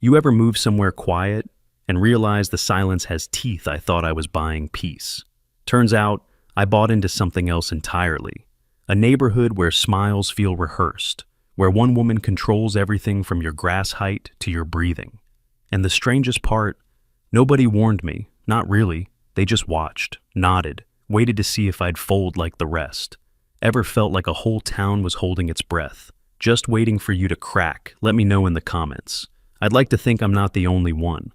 You ever move somewhere quiet and realize the silence has teeth? I thought I was buying peace. Turns out, I bought into something else entirely. A neighborhood where smiles feel rehearsed, where one woman controls everything from your grass height to your breathing. And the strangest part, nobody warned me, not really. They just watched, nodded, waited to see if I'd fold like the rest. Ever felt like a whole town was holding its breath, just waiting for you to crack? Let me know in the comments. I'd like to think I'm not the only one.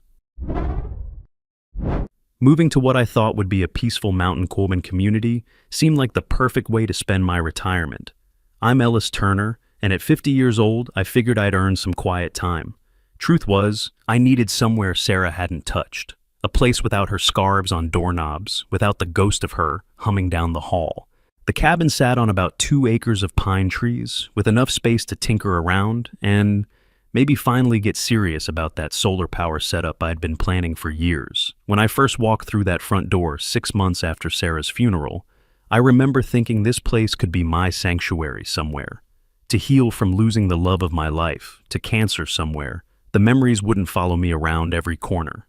Moving to what I thought would be a peaceful mountain cabin community seemed like the perfect way to spend my retirement. I'm Ellis Turner, and at 50 years old, I figured I'd earn some quiet time. Truth was, I needed somewhere Sarah hadn't touched. A place without her scarves on doorknobs, without the ghost of her humming down the hall. The cabin sat on about 2 acres of pine trees, with enough space to tinker around and maybe finally get serious about that solar power setup I'd been planning for years. When I first walked through that front door 6 months after Sarah's funeral, I remember thinking this place could be my sanctuary somewhere. To heal from losing the love of my life, to cancer somewhere, the memories wouldn't follow me around every corner.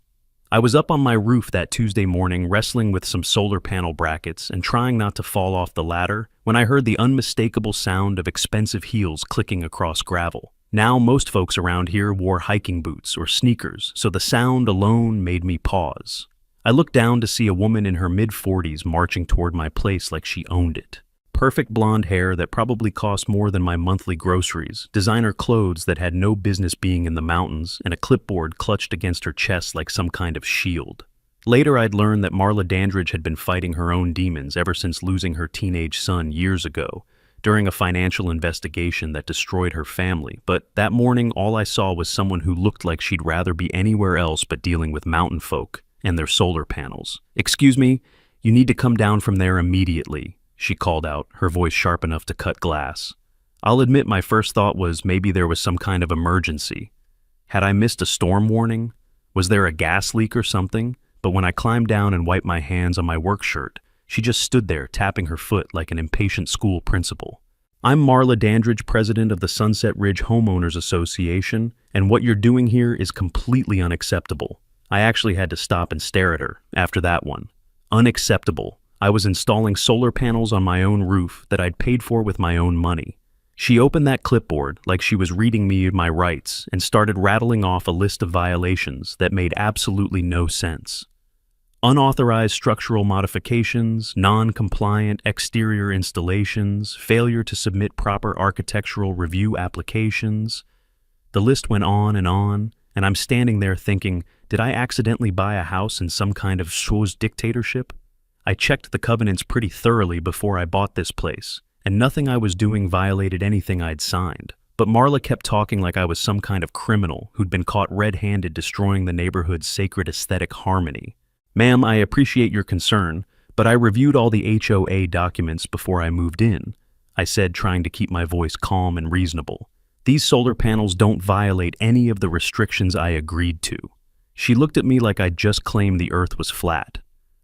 I was up on my roof that Tuesday morning wrestling with some solar panel brackets and trying not to fall off the ladder when I heard the unmistakable sound of expensive heels clicking across gravel. Now most folks around here wore hiking boots or sneakers, so the sound alone made me pause. I looked down to see a woman in her mid-40s marching toward my place like she owned it. Perfect blonde hair that probably cost more than my monthly groceries, designer clothes that had no business being in the mountains, and a clipboard clutched against her chest like some kind of shield. Later I'd learned that Marla Dandridge had been fighting her own demons ever since losing her teenage son years ago, during a financial investigation that destroyed her family. But that morning all I saw was someone who looked like she'd rather be anywhere else but dealing with mountain folk and their solar panels. "Excuse me, you need to come down from there immediately," she called out, her voice sharp enough to cut glass. I'll admit my first thought was maybe there was some kind of emergency. Had I missed a storm warning? Was there a gas leak or something? But when I climbed down and wiped my hands on my work shirt, she just stood there tapping her foot like an impatient school principal. "I'm Marla Dandridge, president of the Sunset Ridge Homeowners Association, and what you're doing here is completely unacceptable." I actually had to stop and stare at her after that one. Unacceptable. I was installing solar panels on my own roof that I'd paid for with my own money. She opened that clipboard like she was reading me my rights and started rattling off a list of violations that made absolutely no sense. Unauthorized structural modifications, non-compliant exterior installations, failure to submit proper architectural review applications. The list went on, and I'm standing there thinking, did I accidentally buy a house in some kind of HOA's dictatorship? I checked the covenants pretty thoroughly before I bought this place, and nothing I was doing violated anything I'd signed. But Marla kept talking like I was some kind of criminal who'd been caught red-handed destroying the neighborhood's sacred aesthetic harmony. "Ma'am, I appreciate your concern, but I reviewed all the HOA documents before I moved in," I said, trying to keep my voice calm and reasonable. "These solar panels don't violate any of the restrictions I agreed to." She looked at me like I'd just claimed the earth was flat.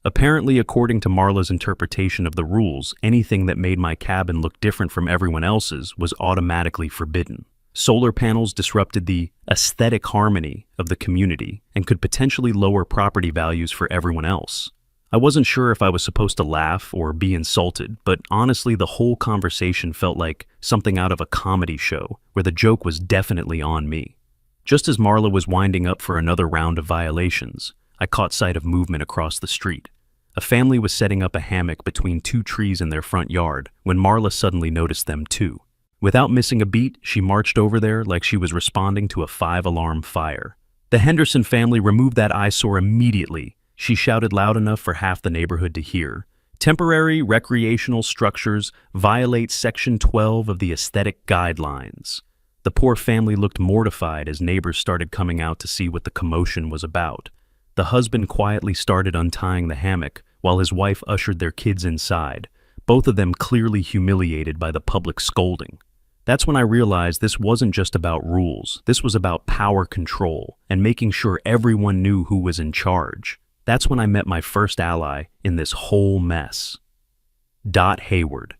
Apparently, according to Marla's interpretation of the rules, anything that made my cabin look different from everyone else's was automatically forbidden. Solar panels disrupted the aesthetic harmony of the community and could potentially lower property values for everyone else. I wasn't sure if I was supposed to laugh or be insulted, but honestly the whole conversation felt like something out of a comedy show where the joke was definitely on me. Just as Marla was winding up for another round of violations, I caught sight of movement across the street. A family was setting up a hammock between 2 trees in their front yard when Marla suddenly noticed them too. Without missing a beat, she marched over there like she was responding to a 5-alarm fire. "The Henderson family removed that eyesore immediately," she shouted loud enough for half the neighborhood to hear. "Temporary recreational structures violate Section 12 of the Aesthetic Guidelines." The poor family looked mortified as neighbors started coming out to see what the commotion was about. The husband quietly started untying the hammock while his wife ushered their kids inside, both of them clearly humiliated by the public scolding. That's when I realized this wasn't just about rules, this was about power control and making sure everyone knew who was in charge. That's when I met my first ally in this whole mess. Dot Hayward.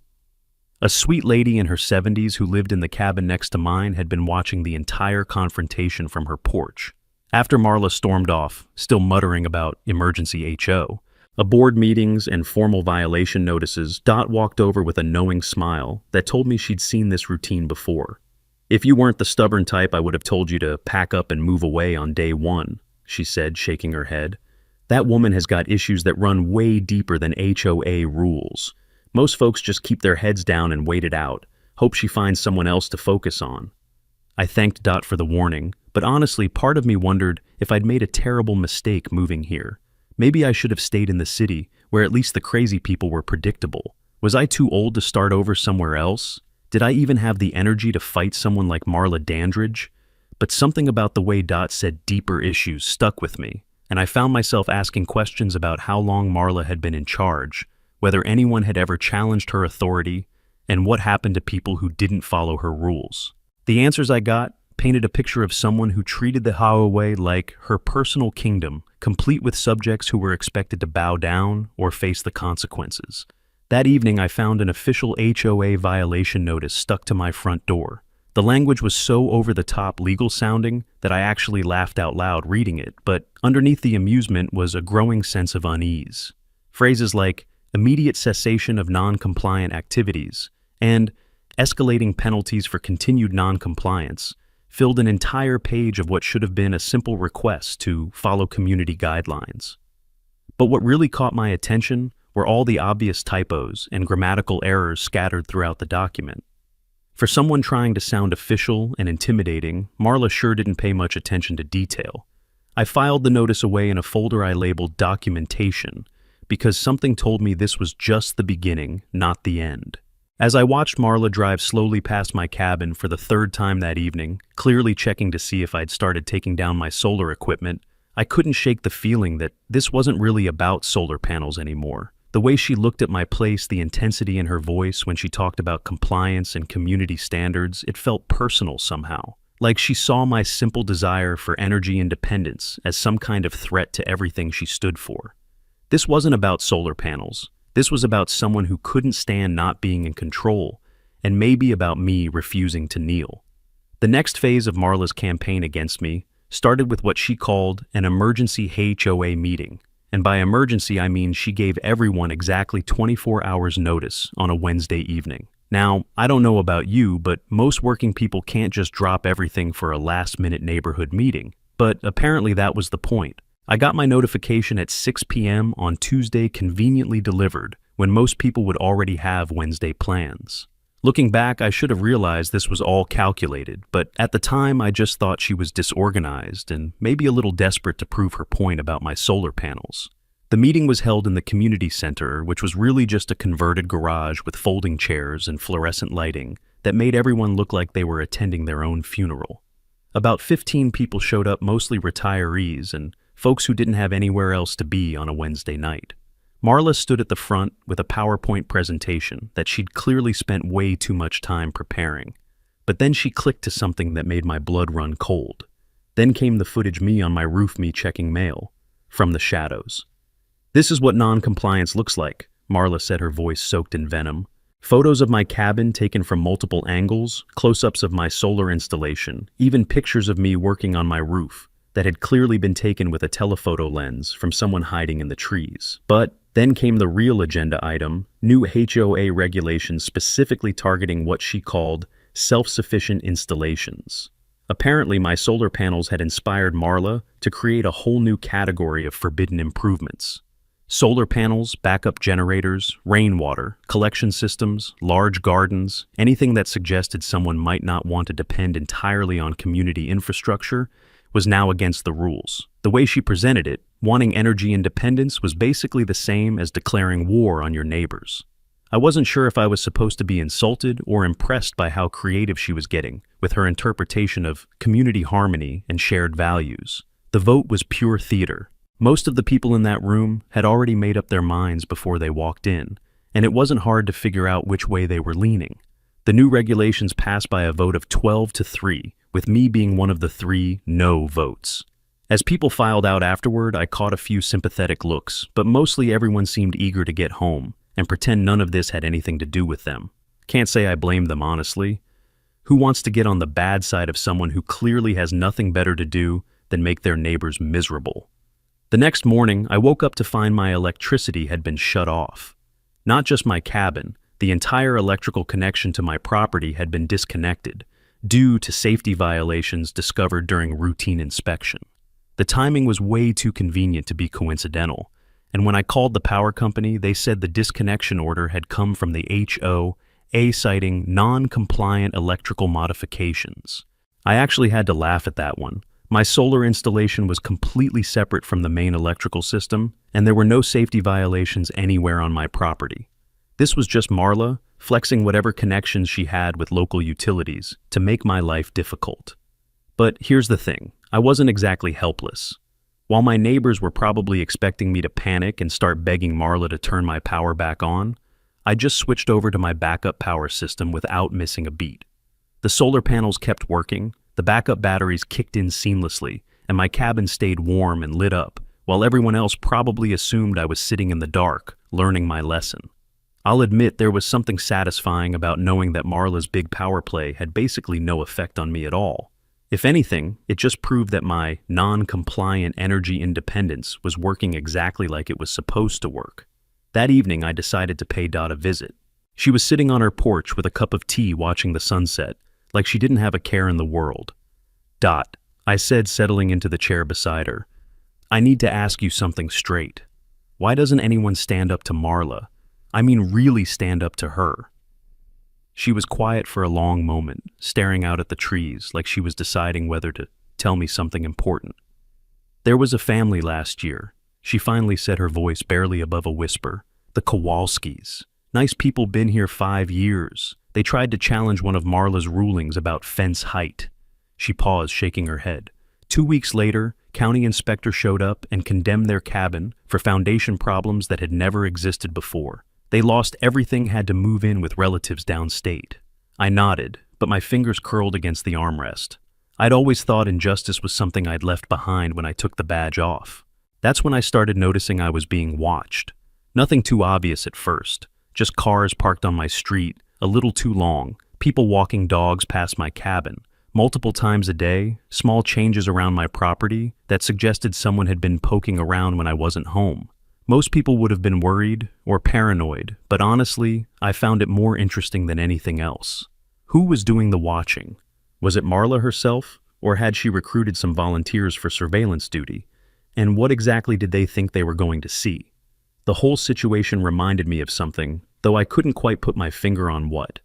A sweet lady in her 70s who lived in the cabin next to mine had been watching the entire confrontation from her porch. After Marla stormed off, still muttering about emergency HO, board meetings and formal violation notices, Dot walked over with a knowing smile that told me she'd seen this routine before. "If you weren't the stubborn type, I would have told you to pack up and move away on day one," she said, shaking her head. "That woman has got issues that run way deeper than HOA rules. Most folks just keep their heads down and wait it out, hope she finds someone else to focus on." I thanked Dot for the warning, but honestly, part of me wondered if I'd made a terrible mistake moving here. Maybe I should have stayed in the city, where at least the crazy people were predictable. Was I too old to start over somewhere else? Did I even have the energy to fight someone like Marla Dandridge? But something about the way Dot said deeper issues stuck with me, and I found myself asking questions about how long Marla had been in charge, whether anyone had ever challenged her authority, and what happened to people who didn't follow her rules. The answers I got painted a picture of someone who treated the HOA like her personal kingdom, complete with subjects who were expected to bow down or face the consequences. That evening, I found an official HOA violation notice stuck to my front door. The language was so over-the-top legal-sounding that I actually laughed out loud reading it, but underneath the amusement was a growing sense of unease. Phrases like immediate cessation of non-compliant activities and escalating penalties for continued non-compliance filled an entire page of what should have been a simple request to follow community guidelines. But what really caught my attention were all the obvious typos and grammatical errors scattered throughout the document. For someone trying to sound official and intimidating, Marla sure didn't pay much attention to detail. I filed the notice away in a folder I labeled Documentation, because something told me this was just the beginning, not the end. As I watched Marla drive slowly past my cabin for the third time that evening, clearly checking to see if I'd started taking down my solar equipment, I couldn't shake the feeling that this wasn't really about solar panels anymore. The way she looked at my place, the intensity in her voice when she talked about compliance and community standards, it felt personal somehow. Like she saw my simple desire for energy independence as some kind of threat to everything she stood for. This wasn't about solar panels. This was about someone who couldn't stand not being in control, and maybe about me refusing to kneel. The next phase of Marla's campaign against me started with what she called an emergency HOA meeting. And by emergency, I mean she gave everyone exactly 24 hours notice on a Wednesday evening. Now, I don't know about you, but most working people can't just drop everything for a last-minute neighborhood meeting. But apparently that was the point. I got my notification at 6 p.m. on Tuesday, conveniently delivered, when most people would already have Wednesday plans. Looking back, I should have realized this was all calculated, but at the time I just thought she was disorganized and maybe a little desperate to prove her point about my solar panels. The meeting was held in the community center, which was really just a converted garage with folding chairs and fluorescent lighting that made everyone look like they were attending their own funeral. About 15 people showed up, mostly retirees and folks who didn't have anywhere else to be on a Wednesday night. Marla stood at the front with a PowerPoint presentation that she'd clearly spent way too much time preparing. But then she clicked to something that made my blood run cold. Then came the footage me on my roof, me checking mail, from the shadows. "This is what non-compliance looks like," Marla said, her voice soaked in venom. "Photos of my cabin taken from multiple angles, close-ups of my solar installation, even pictures of me working on my roof that had clearly been taken with a telephoto lens from someone hiding in the trees. But then came the real agenda item, new HOA regulations specifically targeting what she called self-sufficient installations. Apparently, my solar panels had inspired Marla to create a whole new category of forbidden improvements. Solar panels, backup generators, rainwater, collection systems, large gardens, anything that suggested someone might not want to depend entirely on community infrastructure was now against the rules. The way she presented it, wanting energy independence was basically the same as declaring war on your neighbors. I wasn't sure if I was supposed to be insulted or impressed by how creative she was getting with her interpretation of community harmony and shared values. The vote was pure theater. Most of the people in that room had already made up their minds before they walked in, and it wasn't hard to figure out which way they were leaning. The new regulations passed by a vote of 12-3, with me being one of the 3 no votes. As people filed out afterward, I caught a few sympathetic looks, but mostly everyone seemed eager to get home and pretend none of this had anything to do with them. Can't say I blame them, honestly. Who wants to get on the bad side of someone who clearly has nothing better to do than make their neighbors miserable. The next morning, I woke up to find my electricity had been shut off. Not just my cabin, the entire electrical connection to my property had been disconnected due to safety violations discovered during routine inspection. The timing was way too convenient to be coincidental, and when I called the power company, they said the disconnection order had come from the HOA citing non-compliant electrical modifications. I actually had to laugh at that one. My solar installation was completely separate from the main electrical system, and there were no safety violations anywhere on my property. This was just Marla flexing whatever connections she had with local utilities to make my life difficult. But here's the thing, I wasn't exactly helpless. While my neighbors were probably expecting me to panic and start begging Marla to turn my power back on, I just switched over to my backup power system without missing a beat. The solar panels kept working, the backup batteries kicked in seamlessly, and my cabin stayed warm and lit up, while everyone else probably assumed I was sitting in the dark, learning my lesson. I'll admit there was something satisfying about knowing that Marla's big power play had basically no effect on me at all. If anything, it just proved that my non-compliant energy independence was working exactly like it was supposed to work. That evening, I decided to pay Dot a visit. She was sitting on her porch with a cup of tea watching the sunset, like she didn't have a care in the world. "Dot," I said, settling into the chair beside her, "I need to ask you something straight. Why doesn't anyone stand up to Marla? I mean really stand up to her." She was quiet for a long moment, staring out at the trees like she was deciding whether to tell me something important. "There was a family last year," she finally said, her voice barely above a whisper. "The Kowalskis. Nice people, been here 5 years. They tried to challenge one of Marla's rulings about fence height." She paused, shaking her head. 2 weeks later, county inspector showed up and condemned their cabin for foundation problems that had never existed before. They lost everything, had to move in with relatives downstate. I nodded, but my fingers curled against the armrest. I'd always thought injustice was something I'd left behind when I took the badge off. That's when I started noticing I was being watched. Nothing too obvious at first, just cars parked on my street, a little too long, people walking dogs past my cabin, multiple times a day, small changes around my property that suggested someone had been poking around when I wasn't home. Most people would have been worried or paranoid, but honestly, I found it more interesting than anything else. Who was doing the watching? Was it Marla herself, or had she recruited some volunteers for surveillance duty? And what exactly did they think they were going to see? The whole situation reminded me of something, though I couldn't quite put my finger on what.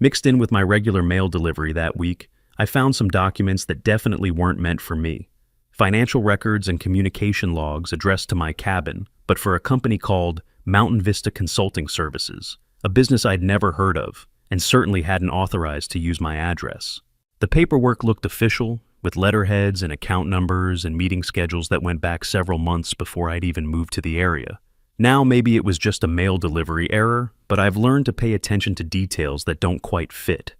Mixed in with my regular mail delivery that week, I found some documents that definitely weren't meant for me. Financial records and communication logs addressed to my cabin, but for a company called Mountain Vista Consulting Services, a business I'd never heard of, and certainly hadn't authorized to use my address. The paperwork looked official, with letterheads and account numbers and meeting schedules that went back several months before I'd even moved to the area. Now maybe it was just a mail delivery error, but I've learned to pay attention to details that don't quite fit.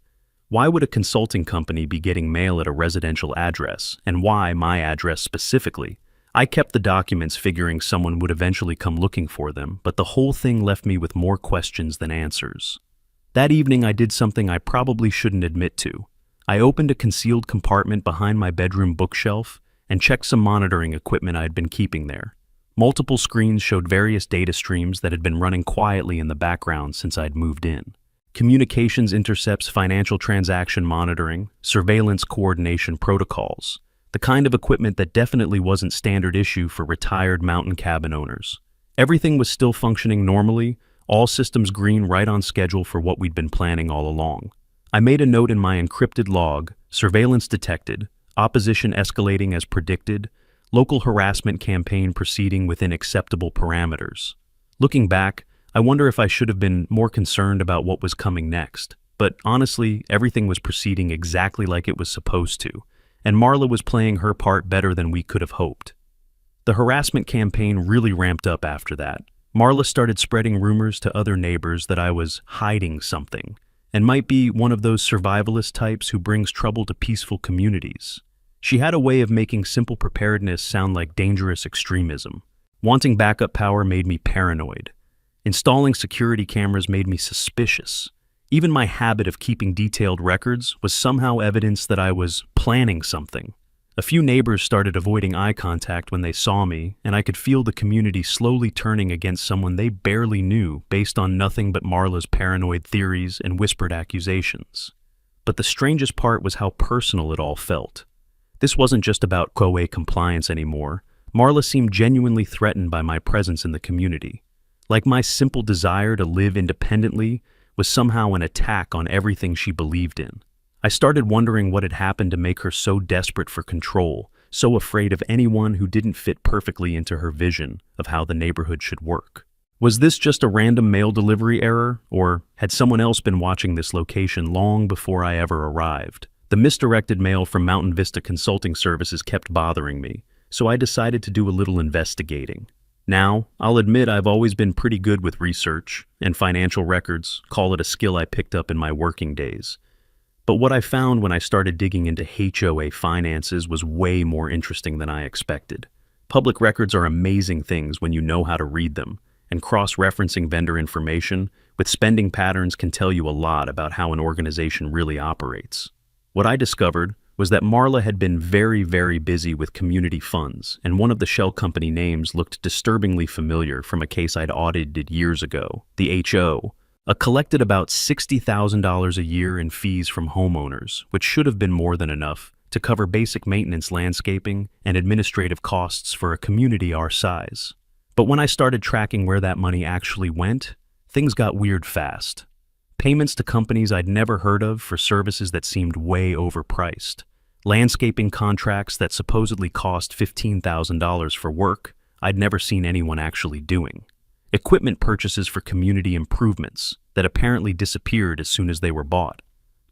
Why would a consulting company be getting mail at a residential address, and why my address specifically? I kept the documents figuring someone would eventually come looking for them, but the whole thing left me with more questions than answers. That evening I did something I probably shouldn't admit to. I opened a concealed compartment behind my bedroom bookshelf and checked some monitoring equipment I'd been keeping there. Multiple screens showed various data streams that had been running quietly in the background since I'd moved in. Communications intercepts, financial transaction monitoring, surveillance coordination protocols. The kind of equipment that definitely wasn't standard issue for retired mountain cabin owners. Everything was still functioning normally, all systems green, right on schedule for what we'd been planning all along. I made a note in my encrypted log: surveillance detected, opposition escalating as predicted, local harassment campaign proceeding within acceptable parameters. Looking back, I wonder if I should have been more concerned about what was coming next. But honestly, everything was proceeding exactly like it was supposed to, and Marla was playing her part better than we could have hoped. The harassment campaign really ramped up after that. Marla started spreading rumors to other neighbors that I was hiding something, and might be one of those survivalist types who brings trouble to peaceful communities. She had a way of making simple preparedness sound like dangerous extremism. Wanting backup power made me paranoid. Installing security cameras made me suspicious. Even my habit of keeping detailed records was somehow evidence that I was planning something. A few neighbors started avoiding eye contact when they saw me, and I could feel the community slowly turning against someone they barely knew based on nothing but Marla's paranoid theories and whispered accusations. But the strangest part was how personal it all felt. This wasn't just about HOA compliance anymore. Marla seemed genuinely threatened by my presence in the community. Like my simple desire to live independently was somehow an attack on everything she believed in. I started wondering what had happened to make her so desperate for control, so afraid of anyone who didn't fit perfectly into her vision of how the neighborhood should work. Was this just a random mail delivery error, or had someone else been watching this location long before I ever arrived? The misdirected mail from Mountain Vista Consulting Services kept bothering me, so I decided to do a little investigating. Now, I'll admit I've always been pretty good with research and financial records, call it a skill I picked up in my working days. But what I found when I started digging into HOA finances was way more interesting than I expected. Public records are amazing things when you know how to read them, and cross-referencing vendor information with spending patterns can tell you a lot about how an organization really operates. What I discovered was that Marla had been very busy with community funds, and one of the shell company names looked disturbingly familiar from a case I'd audited years ago, the HO. Collected about $60,000 a year in fees from homeowners, which should have been more than enough to cover basic maintenance, landscaping, and administrative costs for a community our size. But when I started tracking where that money actually went, things got weird fast. Payments to companies I'd never heard of for services that seemed way overpriced. Landscaping contracts that supposedly cost $15,000 for work I'd never seen anyone actually doing. Equipment purchases for community improvements that apparently disappeared as soon as they were bought.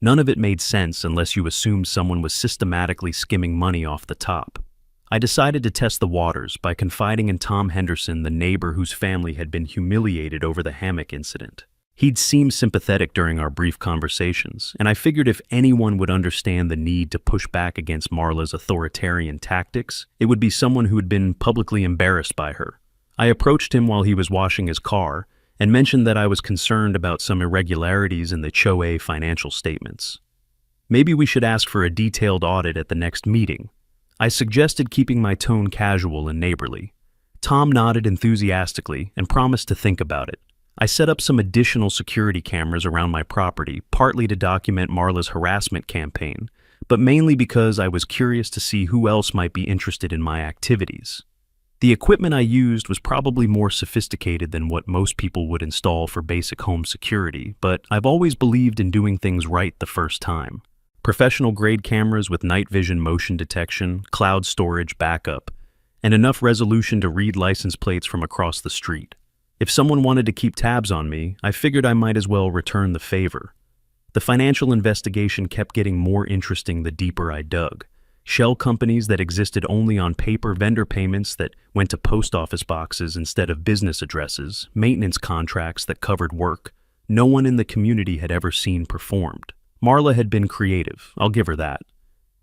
None of it made sense unless you assumed someone was systematically skimming money off the top. I decided to test the waters by confiding in Tom Henderson, the neighbor whose family had been humiliated over the hammock incident. He'd seemed sympathetic during our brief conversations, and I figured if anyone would understand the need to push back against Marla's authoritarian tactics, it would be someone who had been publicly embarrassed by her. I approached him while he was washing his car and mentioned that I was concerned about some irregularities in the HOA financial statements. Maybe we should ask for a detailed audit at the next meeting. I suggested keeping my tone casual and neighborly. Tom nodded enthusiastically and promised to think about it. I set up some additional security cameras around my property, partly to document Marla's harassment campaign, but mainly because I was curious to see who else might be interested in my activities. The equipment I used was probably more sophisticated than what most people would install for basic home security, but I've always believed in doing things right the first time. Professional-grade cameras with night vision motion detection, cloud storage backup, and enough resolution to read license plates from across the street. If someone wanted to keep tabs on me, I figured I might as well return the favor. The financial investigation kept getting more interesting the deeper I dug. Shell companies that existed only on paper, vendor payments that went to post office boxes instead of business addresses, maintenance contracts that covered work no one in the community had ever seen performed. Marla had been creative, I'll give her that.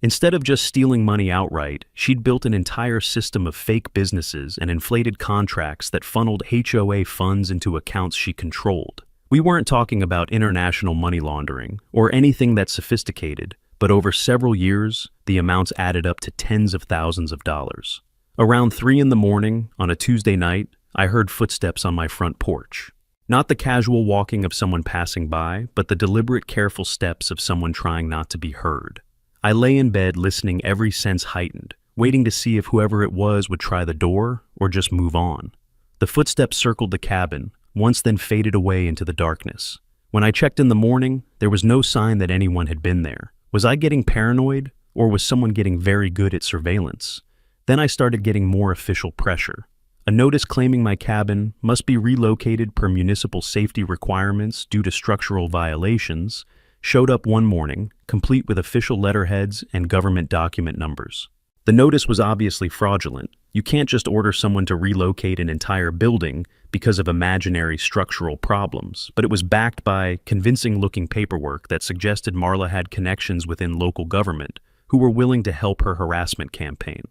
Instead of just stealing money outright, she'd built an entire system of fake businesses and inflated contracts that funneled HOA funds into accounts she controlled. We weren't talking about international money laundering or anything that sophisticated, but over several years, the amounts added up to tens of thousands of dollars. Around 3 a.m. on a Tuesday night, I heard footsteps on my front porch. Not the casual walking of someone passing by, but the deliberate, careful steps of someone trying not to be heard. I lay in bed listening, every sense heightened, waiting to see if whoever it was would try the door or just move on. The footsteps circled the cabin, once then faded away into the darkness. When I checked in the morning, there was no sign that anyone had been there. Was I getting paranoid, or was someone getting very good at surveillance? Then I started getting more official pressure. A notice claiming my cabin must be relocated per municipal safety requirements due to structural violations showed up one morning, complete with official letterheads and government document numbers. The notice was obviously fraudulent. You can't just order someone to relocate an entire building because of imaginary structural problems, but it was backed by convincing-looking paperwork that suggested Marla had connections within local government who were willing to help her harassment campaign.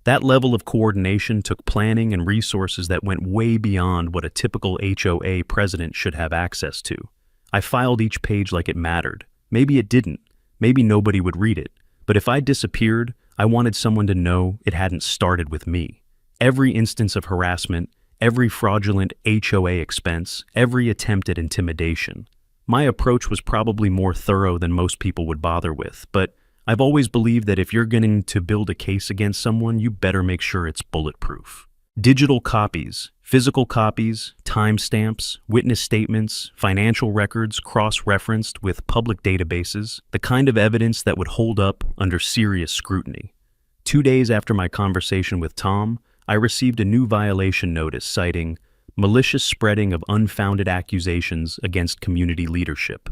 That level of coordination took planning and resources that went way beyond what a typical HOA president should have access to. I filed each page like it mattered. Maybe it didn't. Maybe nobody would read it. But if I disappeared, I wanted someone to know it hadn't started with me. Every instance of harassment, every fraudulent HOA expense, every attempt at intimidation. My approach was probably more thorough than most people would bother with, but I've always believed that if you're going to build a case against someone, you better make sure it's bulletproof. Digital copies, physical copies, timestamps, witness statements, financial records cross-referenced with public databases, the kind of evidence that would hold up under serious scrutiny. 2 days after my conversation with Tom, I received a new violation notice citing malicious spreading of unfounded accusations against community leadership.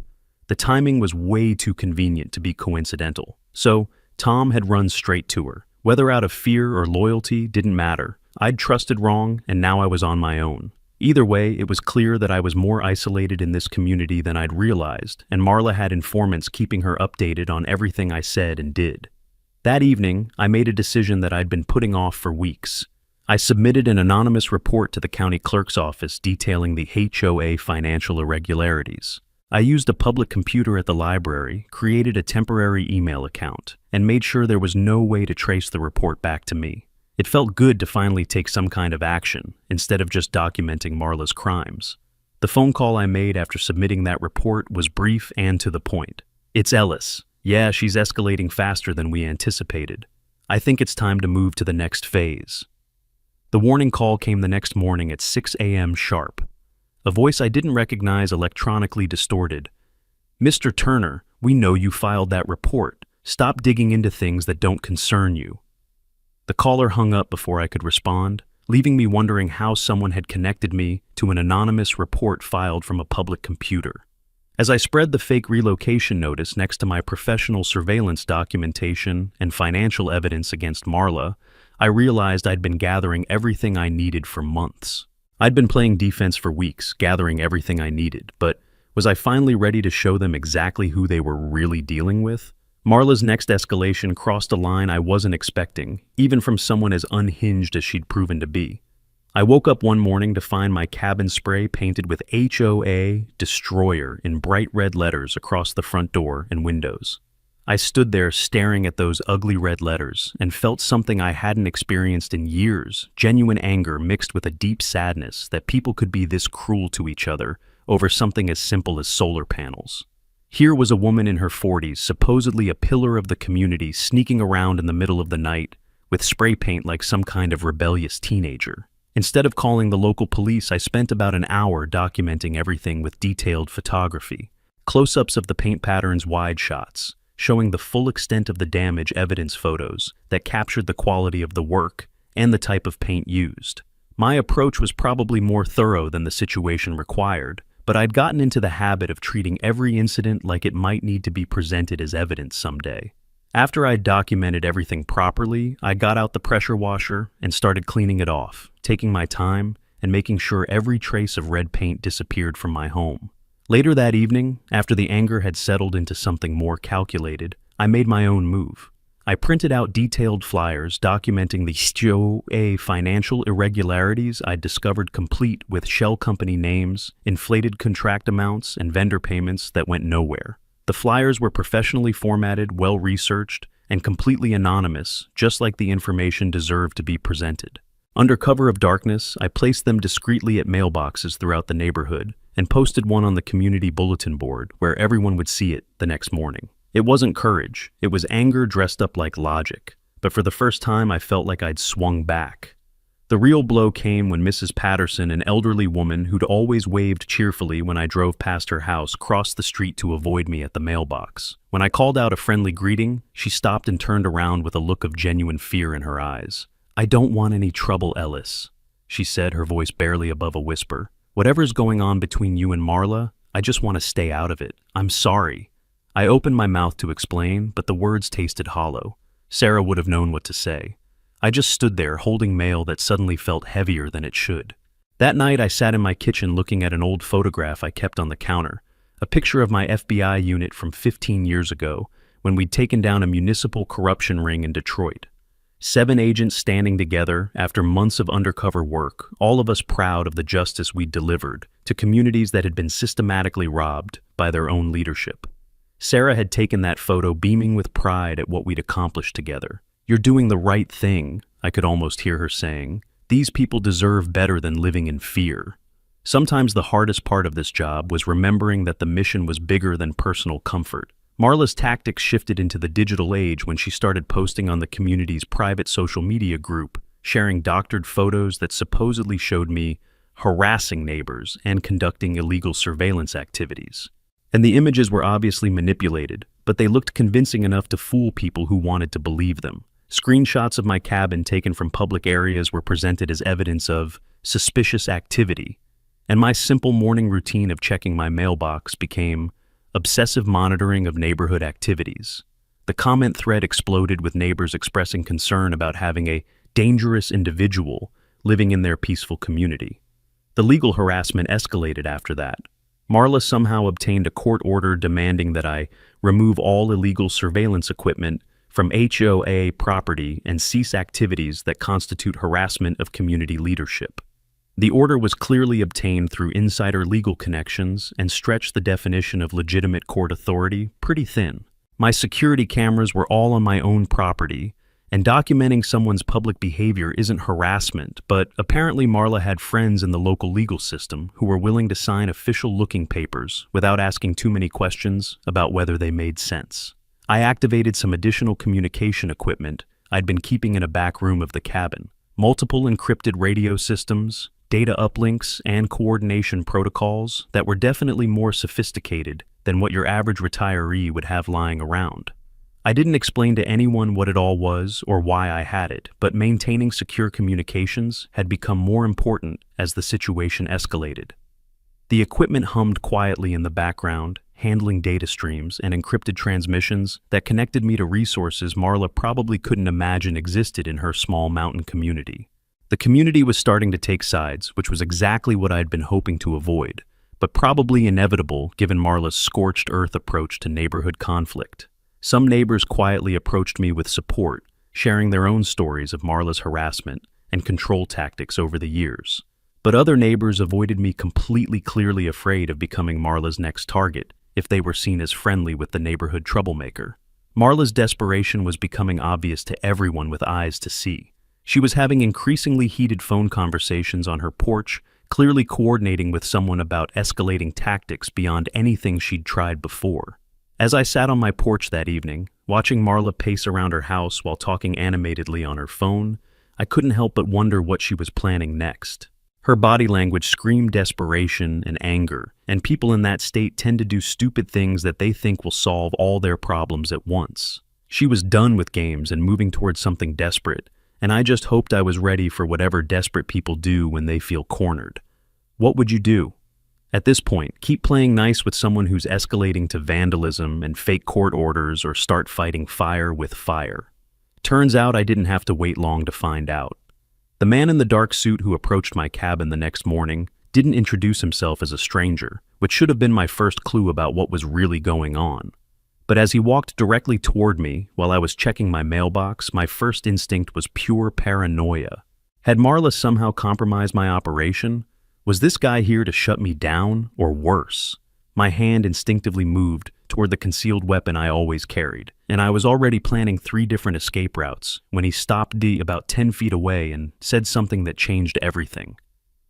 The timing was way too convenient to be coincidental. So, Tom had run straight to her. Whether out of fear or loyalty didn't matter. I'd trusted wrong, and now I was on my own. Either way, it was clear that I was more isolated in this community than I'd realized, and Marla had informants keeping her updated on everything I said and did. That evening, I made a decision that I'd been putting off for weeks. I submitted an anonymous report to the county clerk's office detailing the HOA financial irregularities. I used a public computer at the library, created a temporary email account, and made sure there was no way to trace the report back to me. It felt good to finally take some kind of action, instead of just documenting Marla's crimes. The phone call I made after submitting that report was brief and to the point. "It's Ellis. Yeah, she's escalating faster than we anticipated. I think it's time to move to the next phase." The warning call came the next morning at 6 a.m. sharp. A voice I didn't recognize, electronically distorted. "Mr. Turner, we know you filed that report. Stop digging into things that don't concern you." The caller hung up before I could respond, leaving me wondering how someone had connected me to an anonymous report filed from a public computer. As I spread the fake relocation notice next to my professional surveillance documentation and financial evidence against Marla, I realized I'd been gathering everything I needed for months. I'd been playing defense for weeks, gathering everything I needed, but was I finally ready to show them exactly who they were really dealing with? Marla's next escalation crossed a line I wasn't expecting, even from someone as unhinged as she'd proven to be. I woke up one morning to find my cabin spray painted with HOA Destroyer in bright red letters across the front door and windows. I stood there staring at those ugly red letters and felt something I hadn't experienced in years, genuine anger mixed with a deep sadness that people could be this cruel to each other over something as simple as solar panels. Here was a woman in her 40s, supposedly a pillar of the community, sneaking around in the middle of the night with spray paint like some kind of rebellious teenager. Instead of calling the local police, I spent about an hour documenting everything with detailed photography, close-ups of the paint pattern's wide shots, showing the full extent of the damage evidence photos that captured the quality of the work and the type of paint used. My approach was probably more thorough than the situation required, but I'd gotten into the habit of treating every incident like it might need to be presented as evidence someday. After I'd documented everything properly, I got out the pressure washer and started cleaning it off, taking my time and making sure every trace of red paint disappeared from my home. Later that evening, after the anger had settled into something more calculated, I made my own move. I printed out detailed flyers documenting the HOA financial irregularities I'd discovered, complete with shell company names, inflated contract amounts, and vendor payments that went nowhere. The flyers were professionally formatted, well-researched, and completely anonymous, just like the information deserved to be presented. Under cover of darkness, I placed them discreetly at mailboxes throughout the neighborhood and posted one on the community bulletin board where everyone would see it the next morning. It wasn't courage, it was anger dressed up like logic, but for the first time I felt like I'd swung back. The real blow came when Mrs. Patterson, an elderly woman who'd always waved cheerfully when I drove past her house, crossed the street to avoid me at the mailbox. When I called out a friendly greeting, she stopped and turned around with a look of genuine fear in her eyes. "I don't want any trouble, Ellis," she said, her voice barely above a whisper. "Whatever's going on between you and Marla, I just want to stay out of it. I'm sorry." I opened my mouth to explain, but the words tasted hollow. Sarah would have known what to say. I just stood there holding mail that suddenly felt heavier than it should. That night I sat in my kitchen looking at an old photograph I kept on the counter, a picture of my FBI unit from 15 years ago when we'd taken down a municipal corruption ring in Detroit. 7 agents standing together after months of undercover work, all of us proud of the justice we'd delivered to communities that had been systematically robbed by their own leadership. Sarah had taken that photo, beaming with pride at what we'd accomplished together. "You're doing the right thing," I could almost hear her saying. "These people deserve better than living in fear." Sometimes the hardest part of this job was remembering that the mission was bigger than personal comfort. Marla's tactics shifted into the digital age when she started posting on the community's private social media group, sharing doctored photos that supposedly showed me harassing neighbors and conducting illegal surveillance activities. And the images were obviously manipulated, but they looked convincing enough to fool people who wanted to believe them. Screenshots of my cabin taken from public areas were presented as evidence of suspicious activity, and my simple morning routine of checking my mailbox became obsessive monitoring of neighborhood activities. The comment thread exploded with neighbors expressing concern about having a dangerous individual living in their peaceful community. The legal harassment escalated after that. Marla somehow obtained a court order demanding that I remove all illegal surveillance equipment from HOA property and cease activities that constitute harassment of community leadership. The order was clearly obtained through insider legal connections and stretched the definition of legitimate court authority pretty thin. My security cameras were all on my own property, and documenting someone's public behavior isn't harassment, but apparently Marla had friends in the local legal system who were willing to sign official-looking papers without asking too many questions about whether they made sense. I activated some additional communication equipment I'd been keeping in a back room of the cabin. Multiple encrypted radio systems, data uplinks, and coordination protocols that were definitely more sophisticated than what your average retiree would have lying around. I didn't explain to anyone what it all was or why I had it, but maintaining secure communications had become more important as the situation escalated. The equipment hummed quietly in the background, handling data streams and encrypted transmissions that connected me to resources Marla probably couldn't imagine existed in her small mountain community. The community was starting to take sides, which was exactly what I'd been hoping to avoid, but probably inevitable given Marla's scorched earth approach to neighborhood conflict. Some neighbors quietly approached me with support, sharing their own stories of Marla's harassment and control tactics over the years. But other neighbors avoided me completely, clearly afraid of becoming Marla's next target if they were seen as friendly with the neighborhood troublemaker. Marla's desperation was becoming obvious to everyone with eyes to see. She was having increasingly heated phone conversations on her porch, clearly coordinating with someone about escalating tactics beyond anything she'd tried before. As I sat on my porch that evening, watching Marla pace around her house while talking animatedly on her phone, I couldn't help but wonder what she was planning next. Her body language screamed desperation and anger, and people in that state tend to do stupid things that they think will solve all their problems at once. She was done with games and moving towards something desperate, and I just hoped I was ready for whatever desperate people do when they feel cornered. What would you do? At this point, keep playing nice with someone who's escalating to vandalism and fake court orders, or start fighting fire with fire? Turns out I didn't have to wait long to find out. The man in the dark suit who approached my cabin the next morning didn't introduce himself as a stranger, which should have been my first clue about what was really going on. But as he walked directly toward me while I was checking my mailbox, my first instinct was pure paranoia. Had Marla somehow compromised my operation? Was this guy here to shut me down, or worse? My hand instinctively moved toward the concealed weapon I always carried, and I was already planning 3 different escape routes when he stopped about 10 feet away and said something that changed everything.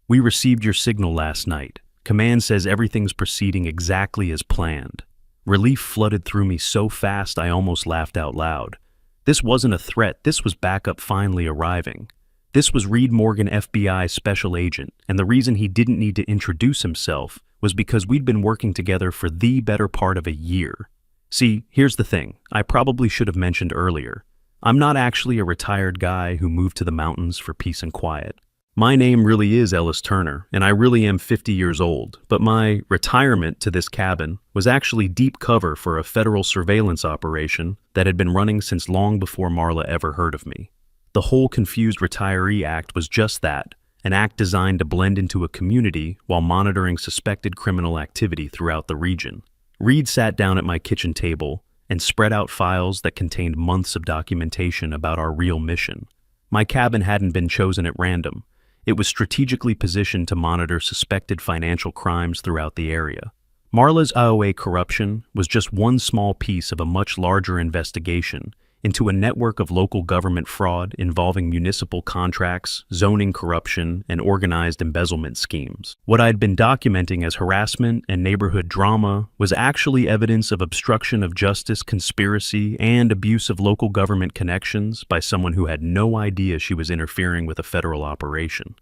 "We received your signal last night. Command says everything's proceeding exactly as planned." Relief flooded through me so fast I almost laughed out loud. This wasn't a threat, this was backup finally arriving. This was Reed Morgan, FBI special agent, and the reason he didn't need to introduce himself was because we'd been working together for the better part of a year. See, here's the thing I probably should have mentioned earlier. I'm not actually a retired guy who moved to the mountains for peace and quiet. My name really is Ellis Turner, and I really am 50 years old, but my retirement to this cabin was actually deep cover for a federal surveillance operation that had been running since long before Marla ever heard of me. The whole Confused Retiree Act was just that, an act designed to blend into a community while monitoring suspected criminal activity throughout the region. Reed sat down at my kitchen table and spread out files that contained months of documentation about our real mission. My cabin hadn't been chosen at random. It was strategically positioned to monitor suspected financial crimes throughout the area. Marla's HOA corruption was just one small piece of a much larger investigation into a network of local government fraud involving municipal contracts, zoning corruption, and organized embezzlement schemes. What I'd been documenting as harassment and neighborhood drama was actually evidence of obstruction of justice, conspiracy, and abuse of local government connections by someone who had no idea she was interfering with a federal operation.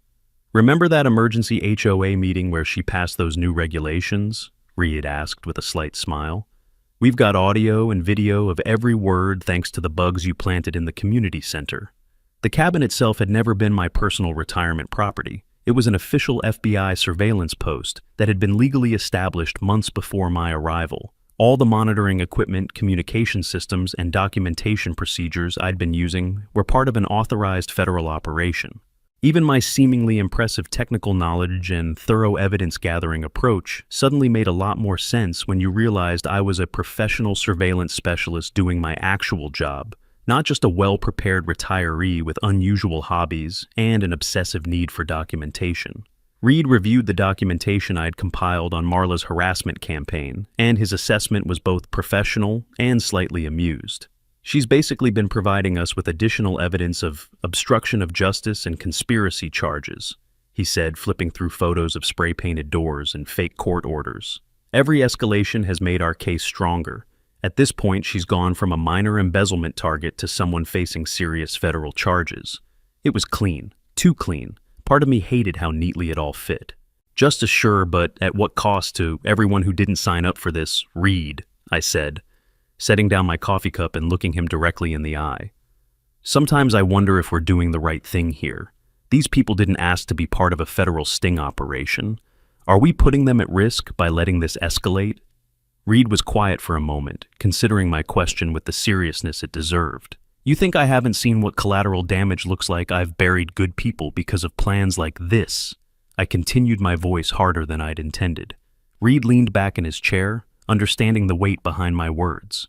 "Remember that emergency HOA meeting where she passed those new regulations?" Reed asked with a slight smile. "We've got audio and video of every word thanks to the bugs you planted in the community center." The cabin itself had never been my personal retirement property. It was an official FBI surveillance post that had been legally established months before my arrival. All the monitoring equipment, communication systems, and documentation procedures I'd been using were part of an authorized federal operation. Even my seemingly impressive technical knowledge and thorough evidence-gathering approach suddenly made a lot more sense when you realized I was a professional surveillance specialist doing my actual job, not just a well-prepared retiree with unusual hobbies and an obsessive need for documentation. Reed reviewed the documentation I'd compiled on Marla's harassment campaign, and his assessment was both professional and slightly amused. "She's basically been providing us with additional evidence of obstruction of justice and conspiracy charges," he said, flipping through photos of spray-painted doors and fake court orders. "Every escalation has made our case stronger. At this point, she's gone from a minor embezzlement target to someone facing serious federal charges." It was clean, too clean. Part of me hated how neatly it all fit. "Just as sure, but at what cost to everyone who didn't sign up for this, Reed," I said, setting down my coffee cup and looking him directly in the eye. "Sometimes I wonder if we're doing the right thing here. These people didn't ask to be part of a federal sting operation. Are we putting them at risk by letting this escalate?" Reed was quiet for a moment, considering my question with the seriousness it deserved. "You think I haven't seen what collateral damage looks like? I've buried good people because of plans like this." I continued, my voice harder than I'd intended. Reed leaned back in his chair, understanding the weight behind my words.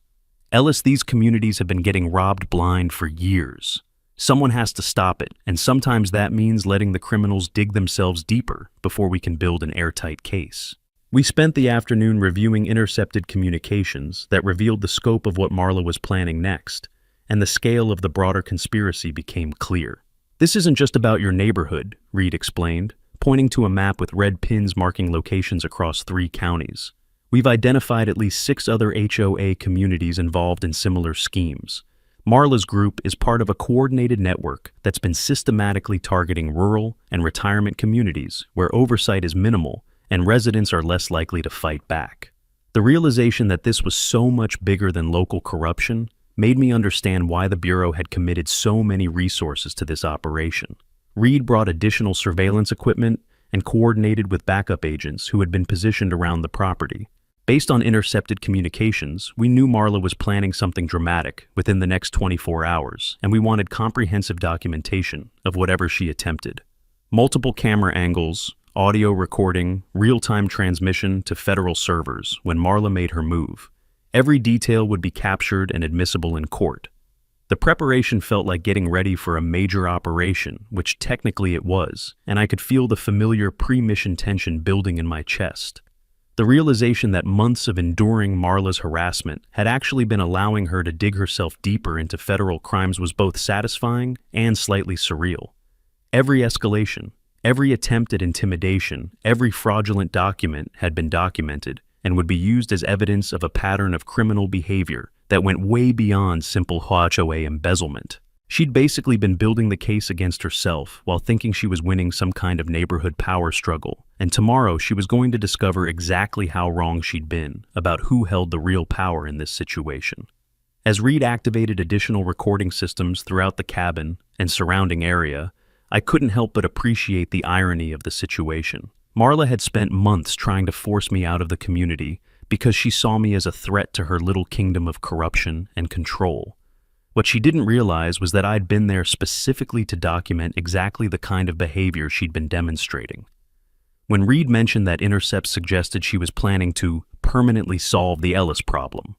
"Ellis, these communities have been getting robbed blind for years. Someone has to stop it, and sometimes that means letting the criminals dig themselves deeper before we can build an airtight case." We spent the afternoon reviewing intercepted communications that revealed the scope of what Marla was planning next, and the scale of the broader conspiracy became clear. "This isn't just about your neighborhood," Reed explained, pointing to a map with red pins marking locations across 3 counties. "We've identified at least 6 other HOA communities involved in similar schemes. Marla's group is part of a coordinated network that's been systematically targeting rural and retirement communities where oversight is minimal and residents are less likely to fight back." The realization that this was so much bigger than local corruption made me understand why the Bureau had committed so many resources to this operation. Reed brought additional surveillance equipment and coordinated with backup agents who had been positioned around the property. Based on intercepted communications, we knew Marla was planning something dramatic within the next 24 hours, and we wanted comprehensive documentation of whatever she attempted. Multiple camera angles, audio recording, real-time transmission to federal servers when Marla made her move. Every detail would be captured and admissible in court. The preparation felt like getting ready for a major operation, which technically it was, and I could feel the familiar pre-mission tension building in my chest. The realization that months of enduring Marla's harassment had actually been allowing her to dig herself deeper into federal crimes was both satisfying and slightly surreal. Every escalation, every attempt at intimidation, every fraudulent document had been documented and would be used as evidence of a pattern of criminal behavior that went way beyond simple HOA embezzlement. She'd basically been building the case against herself while thinking she was winning some kind of neighborhood power struggle, and tomorrow she was going to discover exactly how wrong she'd been about who held the real power in this situation. As Reed activated additional recording systems throughout the cabin and surrounding area, I couldn't help but appreciate the irony of the situation. Marla had spent months trying to force me out of the community because she saw me as a threat to her little kingdom of corruption and control. What she didn't realize was that I'd been there specifically to document exactly the kind of behavior she'd been demonstrating. When Reed mentioned that intercepts suggested she was planning to permanently solve the Ellis problem,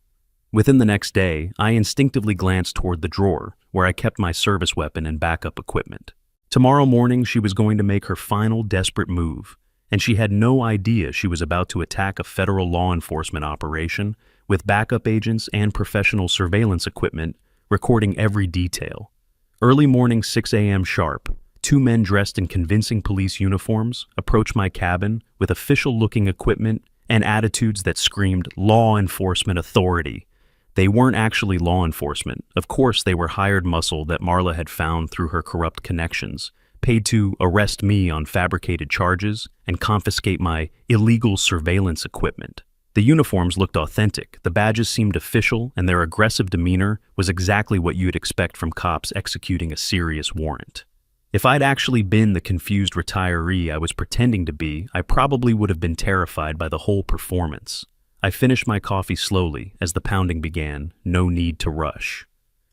within the next day, I instinctively glanced toward the drawer where I kept my service weapon and backup equipment. Tomorrow morning, she was going to make her final desperate move, and she had no idea she was about to attack a federal law enforcement operation with backup agents and professional surveillance equipment recording every detail. Early morning 6 a.m. sharp, two men dressed in convincing police uniforms approached my cabin with official-looking equipment and attitudes that screamed law enforcement authority. They weren't actually law enforcement. Of course, they were hired muscle that Marla had found through her corrupt connections, paid to arrest me on fabricated charges and confiscate my illegal surveillance equipment. The uniforms looked authentic, the badges seemed official, and their aggressive demeanor was exactly what you'd expect from cops executing a serious warrant. If I'd actually been the confused retiree I was pretending to be, I probably would have been terrified by the whole performance. I finished my coffee slowly as the pounding began, no need to rush.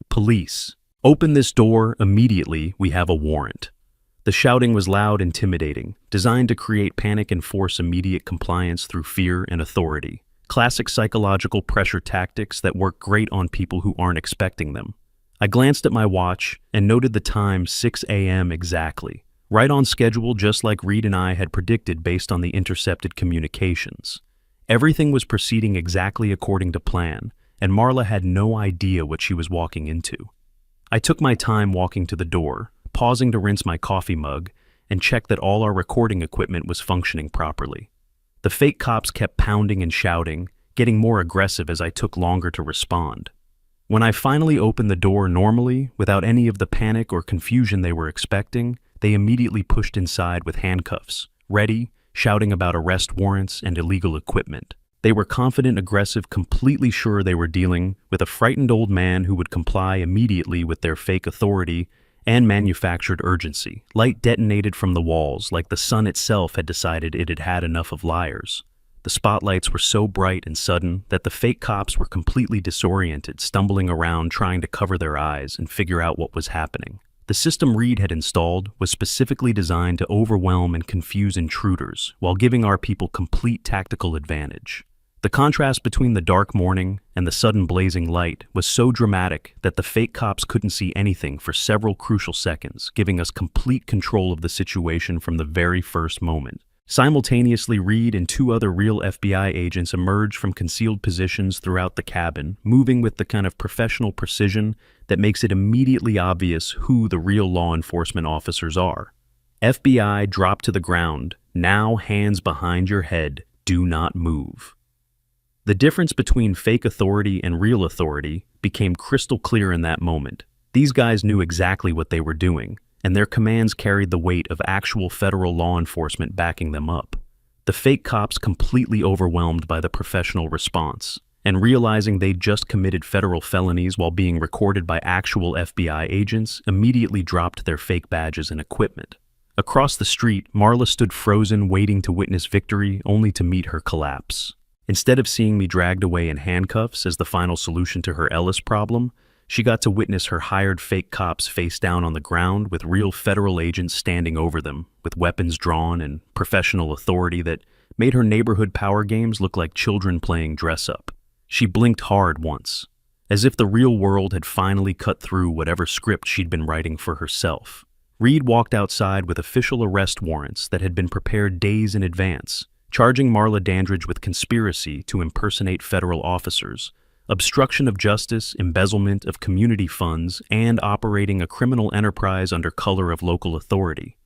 Police. Open this door immediately, we have a warrant. The shouting was loud, intimidating, designed to create panic and force immediate compliance through fear and authority. Classic psychological pressure tactics that work great on people who aren't expecting them. I glanced at my watch and noted the time, 6 a.m. exactly. Right on schedule, just like Reed and I had predicted based on the intercepted communications. Everything was proceeding exactly according to plan, and Marla had no idea what she was walking into. I took my time walking to the door, pausing to rinse my coffee mug and check that all our recording equipment was functioning properly. The fake cops kept pounding and shouting, getting more aggressive as I took longer to respond. When I finally opened the door normally, without any of the panic or confusion they were expecting, they immediately pushed inside with handcuffs, ready, shouting about arrest warrants and illegal equipment. They were confident, aggressive, completely sure they were dealing with a frightened old man who would comply immediately with their fake authority and manufactured urgency. Light detonated from the walls, like the sun itself had decided it had had enough of liars. The spotlights were so bright and sudden that the fake cops were completely disoriented, stumbling around trying to cover their eyes and figure out what was happening. The system Reed had installed was specifically designed to overwhelm and confuse intruders while giving our people complete tactical advantage. The contrast between the dark morning and the sudden blazing light was so dramatic that the fake cops couldn't see anything for several crucial seconds, giving us complete control of the situation from the very first moment. Simultaneously, Reed and two other real FBI agents emerged from concealed positions throughout the cabin, moving with the kind of professional precision that makes it immediately obvious who the real law enforcement officers are. FBI, drop to the ground. Now, hands behind your head. Do not move. The difference between fake authority and real authority became crystal clear in that moment. These guys knew exactly what they were doing, and their commands carried the weight of actual federal law enforcement backing them up. The fake cops, completely overwhelmed by the professional response, and realizing they'd just committed federal felonies while being recorded by actual FBI agents, immediately dropped their fake badges and equipment. Across the street, Marla stood frozen, waiting to witness victory, only to meet her collapse. Instead of seeing me dragged away in handcuffs as the final solution to her Ellis problem, she got to witness her hired fake cops face down on the ground with real federal agents standing over them, with weapons drawn and professional authority that made her neighborhood power games look like children playing dress-up. She blinked hard once, as if the real world had finally cut through whatever script she'd been writing for herself. Reed walked outside with official arrest warrants that had been prepared days in advance, charging Marla Dandridge with conspiracy to impersonate federal officers, obstruction of justice, embezzlement of community funds, and operating a criminal enterprise under color of local authority.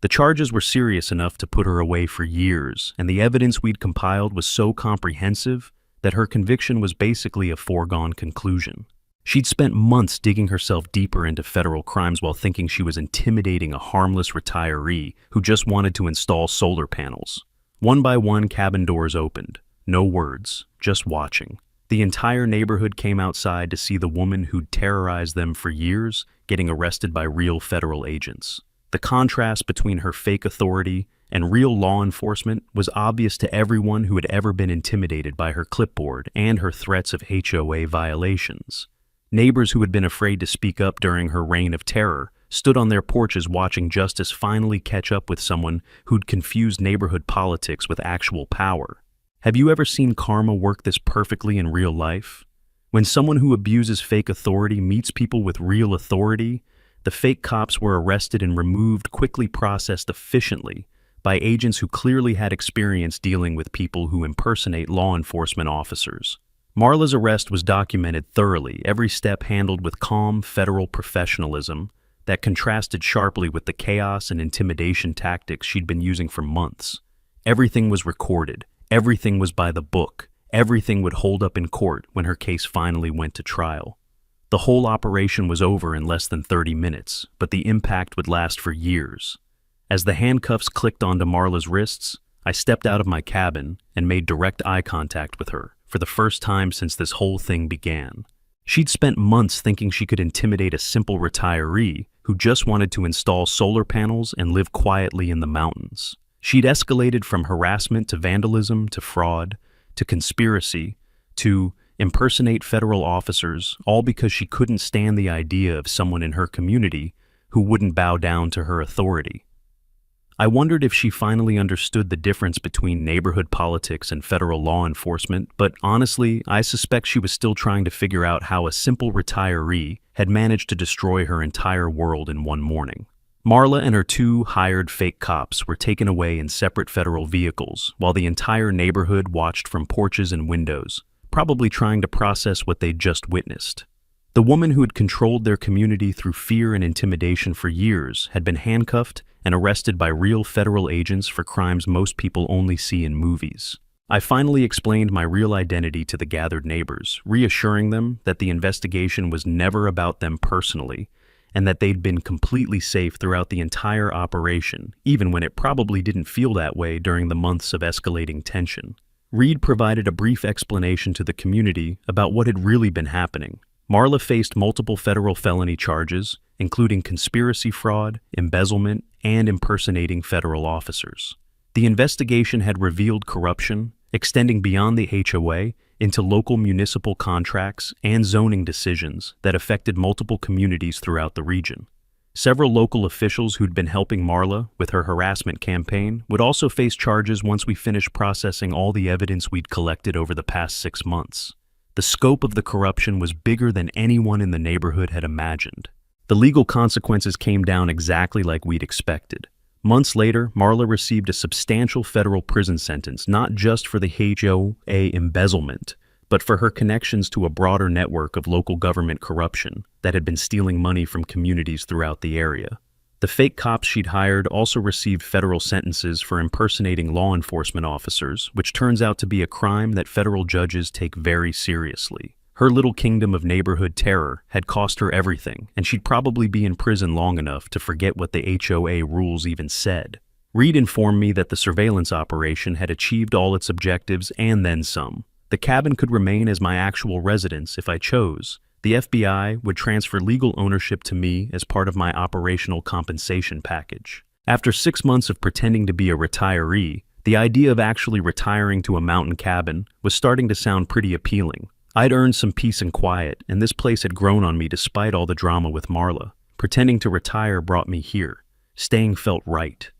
The charges were serious enough to put her away for years, and the evidence we'd compiled was so comprehensive that her conviction was basically a foregone conclusion. She'd spent months digging herself deeper into federal crimes while thinking she was intimidating a harmless retiree who just wanted to install solar panels. One by one, cabin doors opened. No words, just watching. The entire neighborhood came outside to see the woman who'd terrorized them for years getting arrested by real federal agents. The contrast between her fake authority and real law enforcement was obvious to everyone who had ever been intimidated by her clipboard and her threats of HOA violations. Neighbors who had been afraid to speak up during her reign of terror stood on their porches watching justice finally catch up with someone who'd confused neighborhood politics with actual power. Have you ever seen karma work this perfectly in real life? When someone who abuses fake authority meets people with real authority, the fake cops were arrested and removed, quickly processed efficiently by agents who clearly had experience dealing with people who impersonate law enforcement officers. Marla's arrest was documented thoroughly, every step handled with calm federal professionalism that contrasted sharply with the chaos and intimidation tactics she'd been using for months. Everything was recorded, everything was by the book, everything would hold up in court when her case finally went to trial. The whole operation was over in less than 30 minutes, but the impact would last for years. As the handcuffs clicked onto Marla's wrists, I stepped out of my cabin and made direct eye contact with her, for the first time since this whole thing began. She'd spent months thinking she could intimidate a simple retiree who just wanted to install solar panels and live quietly in the mountains. She'd escalated from harassment to vandalism to fraud to conspiracy to impersonate federal officers, all because she couldn't stand the idea of someone in her community who wouldn't bow down to her authority. I wondered if she finally understood the difference between neighborhood politics and federal law enforcement, but honestly, I suspect she was still trying to figure out how a simple retiree had managed to destroy her entire world in one morning. Marla and her 2 hired fake cops were taken away in separate federal vehicles, while the entire neighborhood watched from porches and windows, probably trying to process what they'd just witnessed. The woman who had controlled their community through fear and intimidation for years had been handcuffed and arrested by real federal agents for crimes most people only see in movies. I finally explained my real identity to the gathered neighbors, reassuring them that the investigation was never about them personally, and that they'd been completely safe throughout the entire operation, even when it probably didn't feel that way during the months of escalating tension. Reed provided a brief explanation to the community about what had really been happening. Marla faced multiple federal felony charges, including conspiracy fraud, embezzlement, and impersonating federal officers. The investigation had revealed corruption, extending beyond the HOA into local municipal contracts and zoning decisions that affected multiple communities throughout the region. Several local officials who'd been helping Marla with her harassment campaign would also face charges once we finished processing all the evidence we'd collected over the past 6 months. The scope of the corruption was bigger than anyone in the neighborhood had imagined. The legal consequences came down exactly like we'd expected. Months later, Marla received a substantial federal prison sentence, not just for the HOA embezzlement, but for her connections to a broader network of local government corruption that had been stealing money from communities throughout the area. The fake cops she'd hired also received federal sentences for impersonating law enforcement officers, which turns out to be a crime that federal judges take very seriously. Her little kingdom of neighborhood terror had cost her everything, and she'd probably be in prison long enough to forget what the HOA rules even said. Reed informed me that the surveillance operation had achieved all its objectives and then some. The cabin could remain as my actual residence if I chose. The FBI would transfer legal ownership to me as part of my operational compensation package. After 6 months of pretending to be a retiree, the idea of actually retiring to a mountain cabin was starting to sound pretty appealing. I'd earned some peace and quiet, and this place had grown on me despite all the drama with Marla. Pretending to retire brought me here. Staying felt right.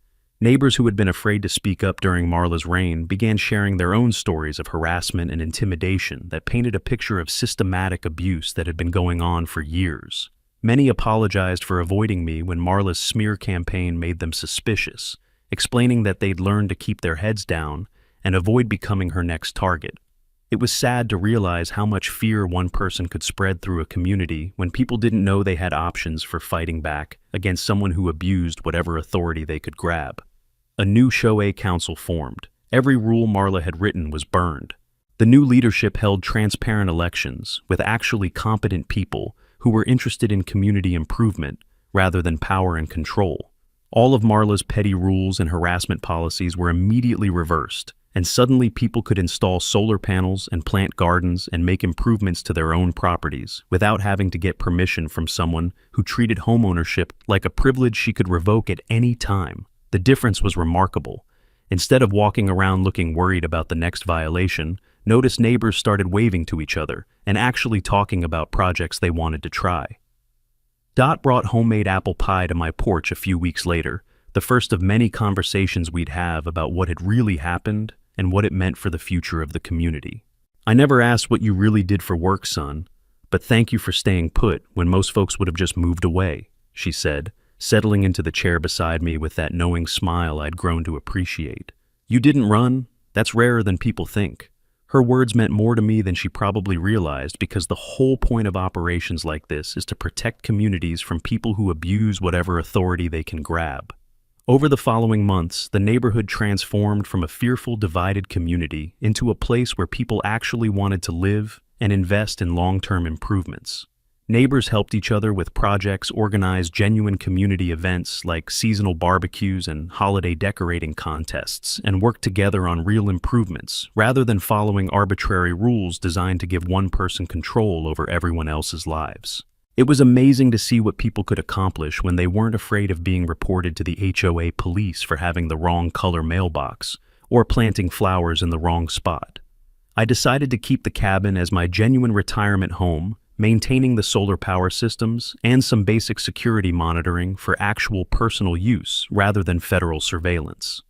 Neighbors who had been afraid to speak up during Marla's reign began sharing their own stories of harassment and intimidation that painted a picture of systematic abuse that had been going on for years. Many apologized for avoiding me when Marla's smear campaign made them suspicious, explaining that they'd learned to keep their heads down and avoid becoming her next target. It was sad to realize how much fear one person could spread through a community when people didn't know they had options for fighting back against someone who abused whatever authority they could grab. A new HOA council formed. Every rule Marla had written was burned. The new leadership held transparent elections with actually competent people who were interested in community improvement rather than power and control. All of Marla's petty rules and harassment policies were immediately reversed, and suddenly people could install solar panels and plant gardens and make improvements to their own properties without having to get permission from someone who treated homeownership like a privilege she could revoke at any time. The difference was remarkable. Instead of walking around looking worried about the next violation, noticed neighbors started waving to each other and actually talking about projects they wanted to try. Dot brought homemade apple pie to my porch a few weeks later, the first of many conversations we'd have about what had really happened and what it meant for the future of the community. "I never asked what you really did for work, son, but thank you for staying put when most folks would have just moved away," she said, settling into the chair beside me with that knowing smile I'd grown to appreciate. "You didn't run? That's rarer than people think." Her words meant more to me than she probably realized because the whole point of operations like this is to protect communities from people who abuse whatever authority they can grab. Over the following months, the neighborhood transformed from a fearful, divided community into a place where people actually wanted to live and invest in long-term improvements. Neighbors helped each other with projects, organized genuine community events like seasonal barbecues and holiday decorating contests, and worked together on real improvements rather than following arbitrary rules designed to give one person control over everyone else's lives. It was amazing to see what people could accomplish when they weren't afraid of being reported to the HOA police for having the wrong color mailbox or planting flowers in the wrong spot. I decided to keep the cabin as my genuine retirement home, maintaining the solar power systems and some basic security monitoring for actual personal use rather than federal surveillance.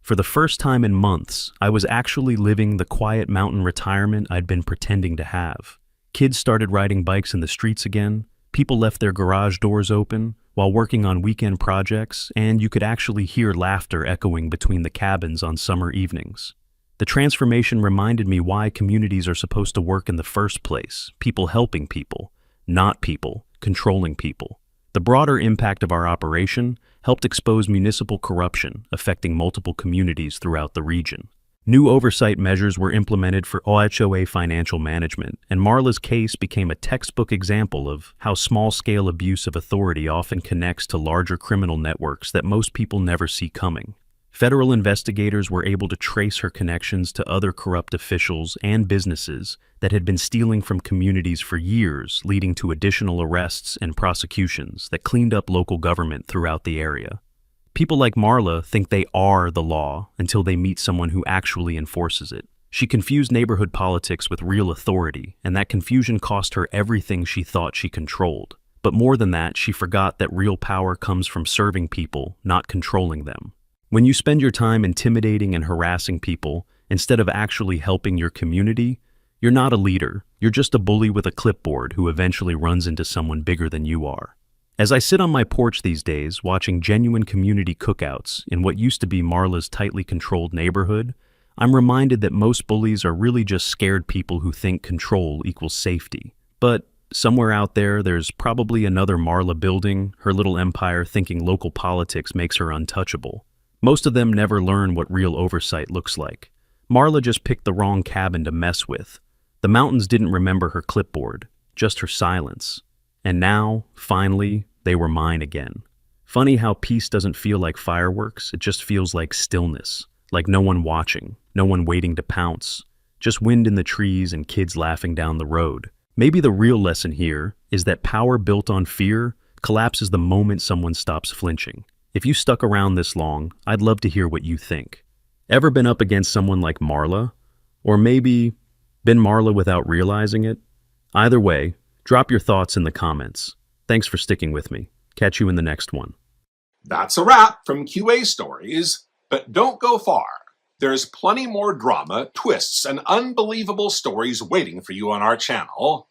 For the first time in months, I was actually living the quiet mountain retirement I'd been pretending to have. Kids started riding bikes in the streets again, people left their garage doors open while working on weekend projects, and you could actually hear laughter echoing between the cabins on summer evenings. The transformation reminded me why communities are supposed to work in the first place, people helping people, not people controlling people. The broader impact of our operation helped expose municipal corruption affecting multiple communities throughout the region. New oversight measures were implemented for HOA financial management, and Marla's case became a textbook example of how small-scale abuse of authority often connects to larger criminal networks that most people never see coming. Federal investigators were able to trace her connections to other corrupt officials and businesses that had been stealing from communities for years, leading to additional arrests and prosecutions that cleaned up local government throughout the area. People like Marla think they are the law until they meet someone who actually enforces it. She confused neighborhood politics with real authority, and that confusion cost her everything she thought she controlled. But more than that, she forgot that real power comes from serving people, not controlling them. When you spend your time intimidating and harassing people instead of actually helping your community, you're not a leader. You're just a bully with a clipboard who eventually runs into someone bigger than you are. As I sit on my porch these days, watching genuine community cookouts in what used to be Marla's tightly controlled neighborhood, I'm reminded that most bullies are really just scared people who think control equals safety. But somewhere out there, there's probably another Marla building her little empire thinking local politics makes her untouchable. Most of them never learn what real oversight looks like. Marla just picked the wrong cabin to mess with. The mountains didn't remember her clipboard, just her silence. And now, finally, they were mine again. Funny how peace doesn't feel like fireworks, it just feels like stillness, like no one watching, no one waiting to pounce, just wind in the trees and kids laughing down the road. Maybe the real lesson here is that power built on fear collapses the moment someone stops flinching. If you stuck around this long, I'd love to hear what you think. Ever been up against someone like Marla? Or maybe been Marla without realizing it? Either way, drop your thoughts in the comments. Thanks for sticking with me. Catch you in the next one. That's a wrap from QA Stories, but don't go far. There's plenty more drama, twists, and unbelievable stories waiting for you on our channel.